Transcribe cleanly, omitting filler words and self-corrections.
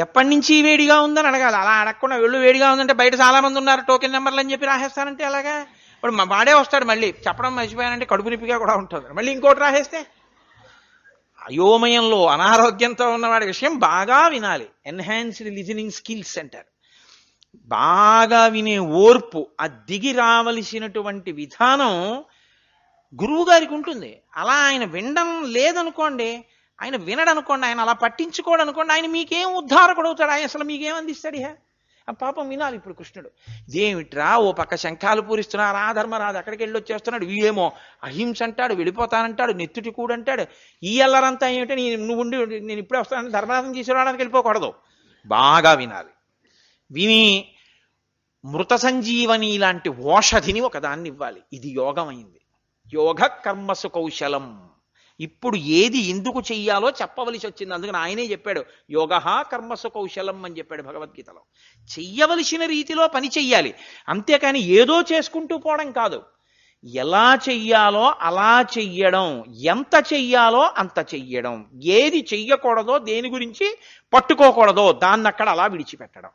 ఎప్పటి నుంచి వేడిగా ఉందని అడగాలి. అలా అడగకుండా వెళ్ళు వేడిగా ఉందంటే బయట చాలా మంది ఉన్నారు టోకెన్ నెంబర్లు అని చెప్పి రాసేస్తానంటే అలాగా ఇప్పుడు వాడే వస్తాడు మళ్ళీ చెప్పడం మర్చిపోయానంటే కడుపు నొప్పిగా కూడా ఉంటుంది, మళ్ళీ ఇంకోటి రాసేస్తే. అయోమయంలో అనారోగ్యంతో ఉన్నవాడి విషయం బాగా వినాలి. ఎన్హాన్స్డ్ లిజనింగ్ స్కిల్స్ అంటారు. బాగా వినే ఓర్పు, ఆ దిగి రావలసినటువంటి విధానం గురువు గారికి ఉంటుంది. అలా ఆయన వినడం లేదనుకోండి, ఆయన వినడనుకోండి, ఆయన అలా పట్టించుకోడు అనుకోండి, ఆయన మీకేం ఉద్ధారకుడు అవుతాడు? ఆయన అసలు మీకేం అందిస్తాడు? ఆ పాపం వినాలి. ఇప్పుడు కృష్ణుడు ఇదేమిట్రా, ఓ పక్క శంఖాలు పూరిస్తున్నారా ధర్మరాజు, అక్కడికి వెళ్ళి వచ్చేస్తున్నాడు, వీడేమో అహింస అంటాడు, వెళ్ళిపోతానంటాడు, నెత్తుటి కూడంటాడు, ఈ అల్లరంతా ఏమిటో నువ్వు ఉండి నేను ఇప్పుడే వస్తాను ధర్మరాజుని తీసుకురావడానికి వెళ్ళిపోకూడదు. బాగా వినాలి. విని మృత సంజీవని లాంటి ఓషధిని ఒకదాన్ని ఇవ్వాలి. ఇది యోగం అయింది. యోగ కర్మసు కౌశలం. ఇప్పుడు ఏది ఎందుకు చెయ్యాలో చెప్పవలసి వచ్చింది. అందుకని ఆయనే చెప్పాడు యోగ కర్మసు కౌశలం అని చెప్పాడు భగవద్గీతలో. చెయ్యవలసిన రీతిలో పని చెయ్యాలి, అంతేకాని ఏదో చేసుకుంటూ పోవడం కాదు. ఎలా చెయ్యాలో అలా చెయ్యడం, ఎంత చెయ్యాలో అంత చెయ్యడం, ఏది చెయ్యకూడదో దేని గురించి పట్టుకోకూడదో దాన్ని అక్కడ అలా విడిచిపెట్టడం.